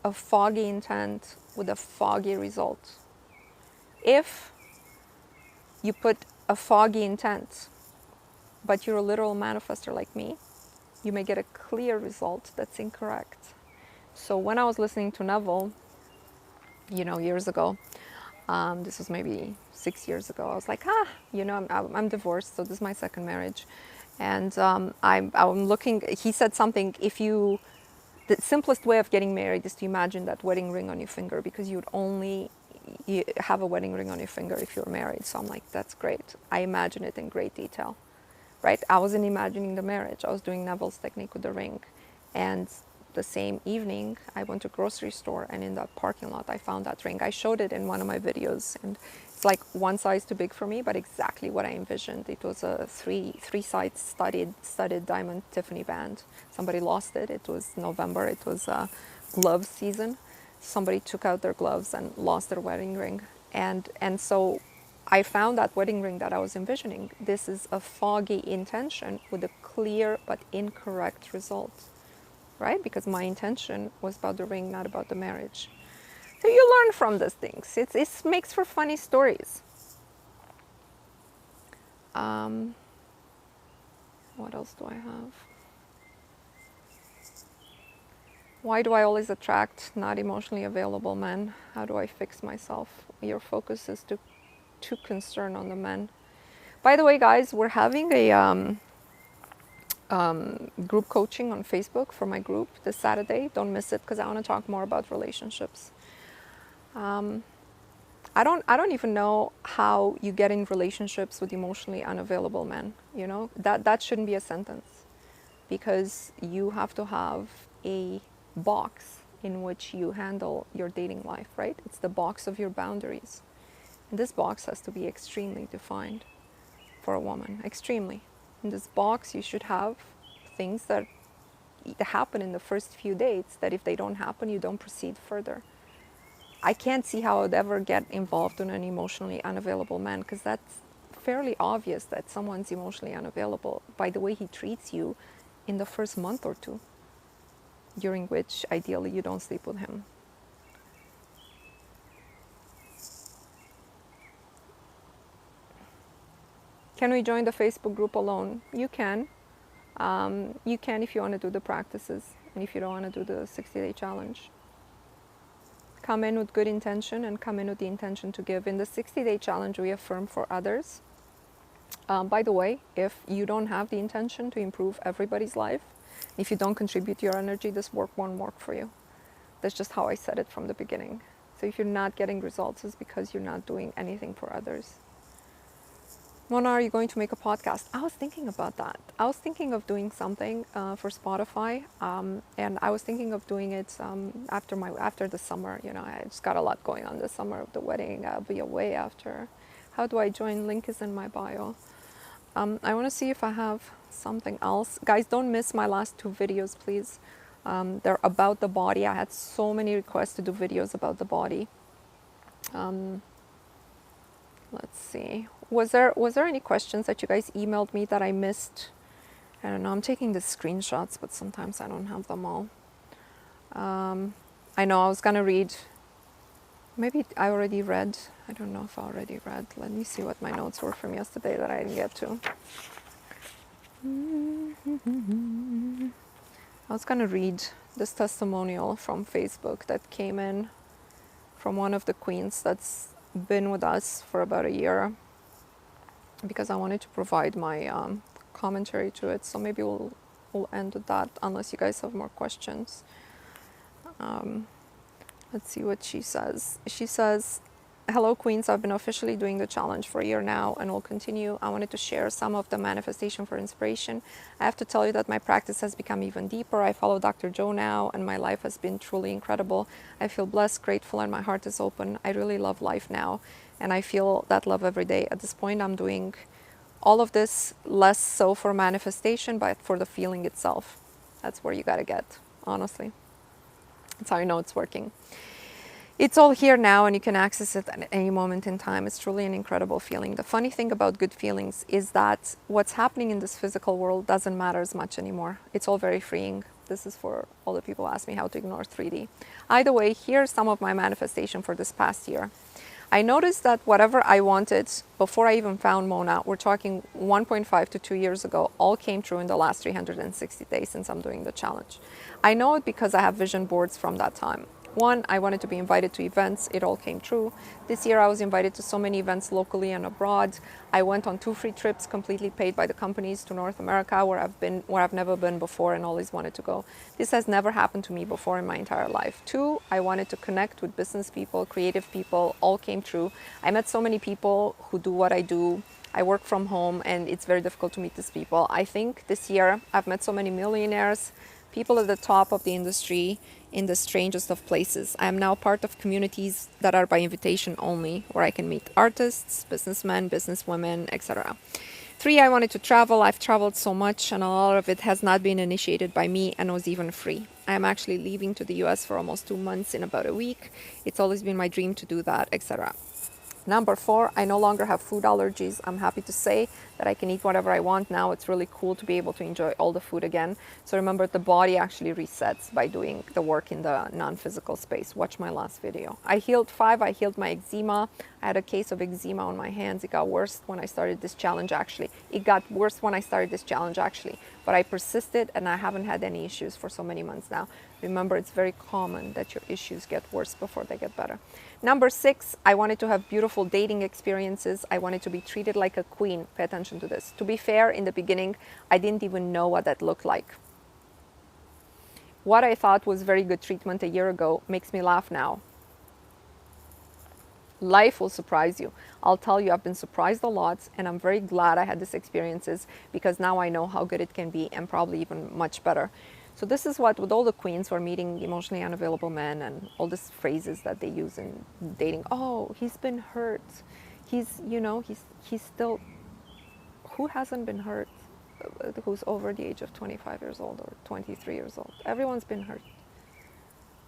a foggy intent with a foggy result. If you put a foggy intent, but you're a literal manifester like me, you may get a clear result that's incorrect. So when I was listening to Neville, years ago, this was maybe 6 years ago, I was like, I'm divorced, so this is my second marriage. And I'm looking, he said something, the simplest way of getting married is to imagine that wedding ring on your finger, because you have a wedding ring on your finger if you're married. So I'm like, that's great. I imagine it in great detail, right? I wasn't imagining the marriage. I was doing Neville's technique with the ring. And the same evening, I went to a grocery store, and in that parking lot, I found that ring. I showed it in one of my videos, and it's like one size too big for me, but exactly what I envisioned. It was a three-side studded diamond Tiffany band. Somebody lost it. It was November. It was glove season. Somebody took out their gloves and lost their wedding ring. And so I found that wedding ring that I was envisioning. This is a foggy intention with a clear but incorrect result. Right? Because my intention was about the ring, not about the marriage. So you learn from these things. It makes for funny stories. What else do I have? Why do I always attract not emotionally available men? How do I fix myself? Your focus is too concerned on the men. By the way, guys, we're having a group coaching on Facebook for my group this Saturday. Don't miss it, because I want to talk more about relationships. I don't even know how you get in relationships with emotionally unavailable men. You know, that shouldn't be a sentence, because you have to have a box in which you handle your dating life, right? It's the box of your boundaries. And this box has to be extremely defined for a woman, extremely. In this box, you should have things that happen in the first few dates that if they don't happen, you don't proceed further. I can't see how I would ever get involved in an emotionally unavailable man, because that's fairly obvious that someone's emotionally unavailable by the way he treats you in the first month or two, during which ideally you don't sleep with him. Can we join the Facebook group alone? You can. You can if you want to do the practices and if you don't want to do the 60-day challenge. Come in with good intention and come in with the intention to give. In the 60-day challenge, we affirm for others. By the way, if you don't have the intention to improve everybody's life, if you don't contribute your energy, this work won't work for you. That's just how I said it from the beginning. So if you're not getting results, it's because you're not doing anything for others. Mona, are you going to make a podcast? I was thinking about that. I was thinking of doing something for Spotify, and I was thinking of doing it after the summer. You know, I just got a lot going on this summer of the wedding. I'll be away after. How do I join? Link is in my bio. I want to see if I have something else. Guys, don't miss my last 2 videos, please. They're about the body. I had so many requests to do videos about the body. Let's see. Was there any questions that you guys emailed me that I missed? I don't know. I'm taking the screenshots, but sometimes I don't have them all. I know I was gonna read. Maybe I already read. I don't know if I already read. Let me see what my notes were from yesterday that I didn't get to. I was gonna read this testimonial from Facebook that came in from one of the queens that's been with us for about a year, because I wanted to provide my commentary to it. So maybe we'll end with that, unless you guys have more questions. Let's see what she says. She says, hello queens, I've been officially doing the challenge for a year now and will continue. I wanted to share some of the manifestation for inspiration. I have to tell you that my practice has become even deeper. I follow Dr. Joe now and my life has been truly incredible. I feel blessed, grateful, and my heart is open. I really love life now and I feel that love every day. At this point, I'm doing all of this less so for manifestation, but for the feeling itself. That's where you gotta get, honestly. That's how you know it's working. It's all here now and you can access it at any moment in time. It's truly an incredible feeling. The funny thing about good feelings is that what's happening in this physical world doesn't matter as much anymore. It's all very freeing. This is for all the people who ask me how to ignore 3D. Either way, here's some of my manifestation for this past year. I noticed that whatever I wanted before I even found Mona, we're talking 1.5 to 2 years ago, all came true in the last 360 days since I'm doing the challenge. I know it because I have vision boards from that time. One, I wanted to be invited to events. It all came true. This year I was invited to so many events locally and abroad. I went on 2 free trips completely paid by the companies to North America, where I've never been before and always wanted to go. This has never happened to me before in my entire life. 2, I wanted to connect with business people, creative people, all came true. I met so many people who do what I do. I work from home and it's very difficult to meet these people. I think this year I've met so many millionaires, people at the top of the industry, in the strangest of places. I am now part of communities that are by invitation only, where I can meet artists, businessmen, businesswomen, etc. 3, I wanted to travel. I've traveled so much and a lot of it has not been initiated by me and was even free. I am actually leaving to the US for almost 2 months in about a week. It's always been my dream to do that, etc. Number 4, I no longer have food allergies. I'm happy to say that I can eat whatever I want now. It's really cool to be able to enjoy all the food again. So remember, the body actually resets by doing the work in the non-physical space. Watch my last video. I healed 5, I healed my eczema. I had a case of eczema on my hands. It got worse when I started this challenge actually. It got worse when I started this challenge actually. But I persisted and I haven't had any issues for so many months now. Remember, it's very common that your issues get worse before they get better. Number 6, I wanted to have beautiful dating experiences. I wanted to be treated like a queen. Pay attention to this. To be fair, in the beginning, I didn't even know what that looked like. What I thought was very good treatment a year ago makes me laugh now. Life will surprise you. I'll tell you, I've been surprised a lot, and I'm very glad I had these experiences, because now I know how good it can be, and probably even much better. So this is what, with all the queens who are meeting emotionally unavailable men, and all these phrases that they use in dating. Oh, he's been hurt. He's, he's still, who hasn't been hurt? Who's over the age of 25 years old or 23 years old? Everyone's been hurt.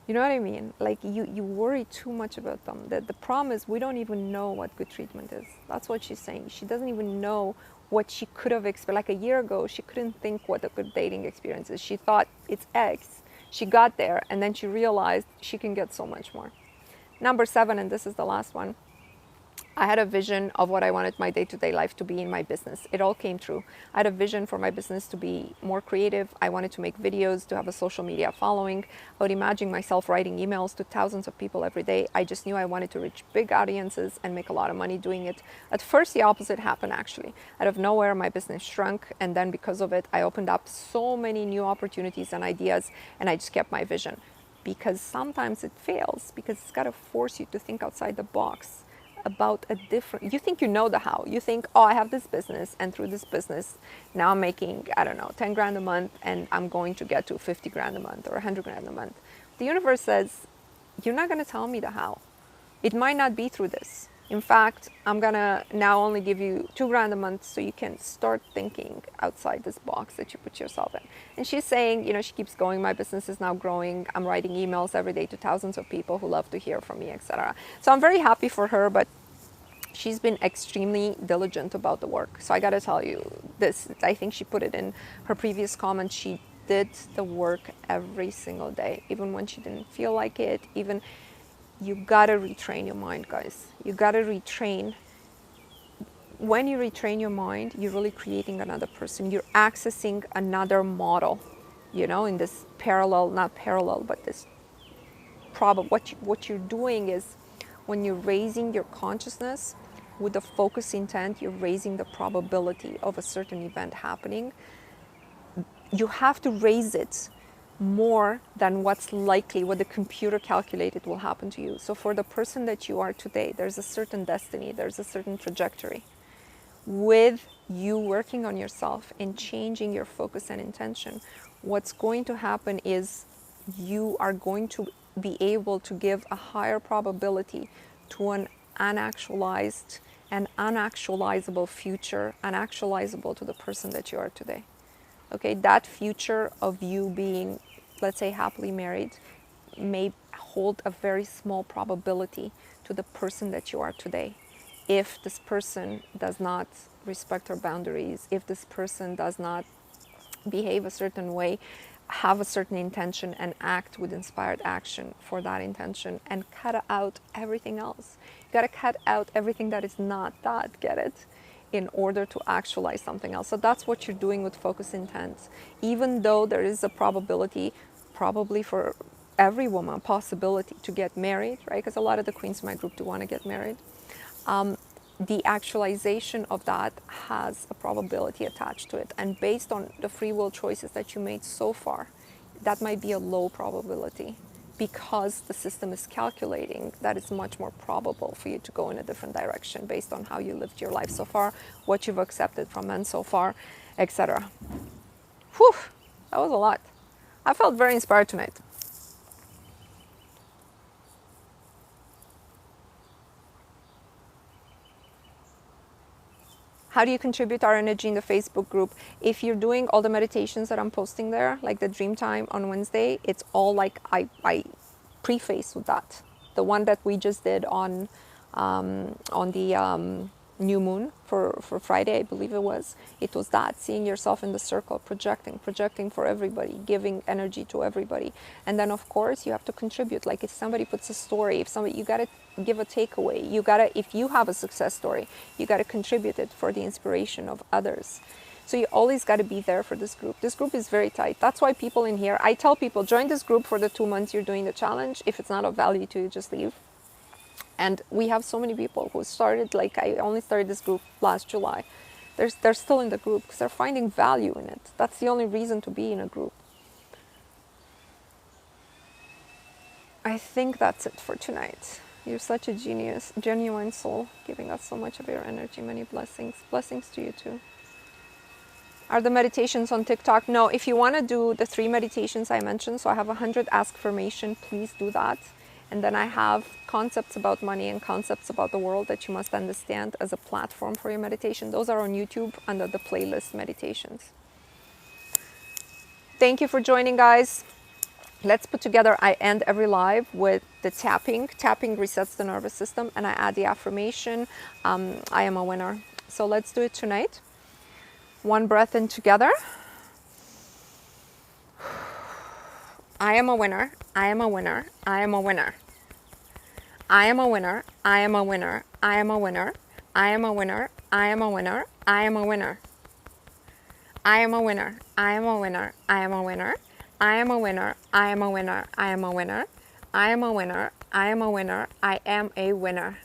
You know what I mean? Like, you worry too much about them. The problem is we don't even know what good treatment is. That's what she's saying. She doesn't even know what she could have experienced. Like a year ago, she couldn't think what a good dating experience is. She thought it's X. She got there, and then she realized she can get so much more. Number 7, and this is the last one. I had a vision of what I wanted my day-to-day life to be in my business. It all came true. I had a vision for my business to be more creative. I wanted to make videos, to have a social media following. I would imagine myself writing emails to thousands of people every day. I just knew I wanted to reach big audiences and make a lot of money doing it. At first, the opposite happened, actually. Out of nowhere, my business shrunk, and then because of it, I opened up so many new opportunities and ideas, and I just kept my vision. Because sometimes it fails, because it's got to force you to think outside the box about a different, you think you know the how. You think, oh, I have this business, and through this business, now I'm making, I don't know, 10 grand a month, and I'm going to get to 50 grand a month or 100 grand a month. The universe says, you're not going to tell me the how. It might not be through this. In fact, I'm going to now only give you 2 grand a month so you can start thinking outside this box that you put yourself in. And she's saying, she keeps going, my business is now growing. I'm writing emails every day to thousands of people who love to hear from me, etc. So I'm very happy for her, but she's been extremely diligent about the work. So I got to tell you this, I think she put it in her previous comment, she did the work every single day, even when she didn't feel like it. Even, you got to retrain your mind, guys. You got to retrain. When you retrain your mind, you're really creating another person. You're accessing another model, in this parallel, not parallel, but this probable. What you're doing is, when you're raising your consciousness with the focus intent, you're raising the probability of a certain event happening. You have to raise it more than what's likely, what the computer calculated will happen to you. So for the person that you are today, there's a certain destiny, there's a certain trajectory. With you working on yourself and changing your focus and intention, what's going to happen is you are going to be able to give a higher probability to an unactualized and unactualizable future, unactualizable to the person that you are today. Okay, that future of you being, let's say, happily married may hold a very small probability to the person that you are today. If this person does not respect her boundaries, if this person does not behave a certain way, have a certain intention, and act with inspired action for that intention, and cut out everything else. You got to cut out everything that is not that, get it? In order to actualize something else. So that's what you're doing with focus intent. Even though there is a probability, probably for every woman, possibility to get married, right? Because a lot of the queens in my group do want to get married. The actualization of that has a probability attached to it. And based on the free will choices that you made so far, that might be a low probability, because the system is calculating that it's much more probable for you to go in a different direction based on how you lived your life so far, what you've accepted from men so far, etc. Whew, that was a lot. I felt very inspired tonight. How do you contribute our energy in the Facebook group? If you're doing all the meditations that I'm posting there, like the Dream Time on Wednesday, it's all like I preface with that. The one that we just did on the new moon for Friday, I believe it was that, seeing yourself in the circle, projecting for everybody, giving energy to everybody. And then of course you have to contribute. Like if somebody puts a story, you got to give a takeaway. If you have a success story, you got to contribute it for the inspiration of others. So you always got to be there for this group. This group is very tight. That's why people in here, I tell people, join this group for the 2 months you're doing the challenge. If it's not of value to you, just leave. And we have so many people who started, like I only started this group last July. They're still in the group because they're finding value in it. That's the only reason to be in a group. I think that's it for tonight. You're such a genius, genuine soul, giving us so much of your energy. Many blessings. Blessings to you too. Are the meditations on TikTok? No, if you want to do the 3 meditations I mentioned, so I have 100 ask formation, please do that. And then I have concepts about money and concepts about the world that you must understand as a platform for your meditation. Those are on YouTube under the playlist meditations. Thank you for joining, guys. Let's put together, I end every live with the tapping. Tapping resets the nervous system, and I add the affirmation, I am a winner. So let's do it tonight. One breath in together. I am a winner. I am a winner. I am a winner. I am a winner. I am a winner. I am a winner. I am a winner. I am a winner. I am a winner. I am a winner. I am a winner. I am a winner. I am a winner. I am a winner. I am a winner. I am a winner. I am a winner. I am a winner.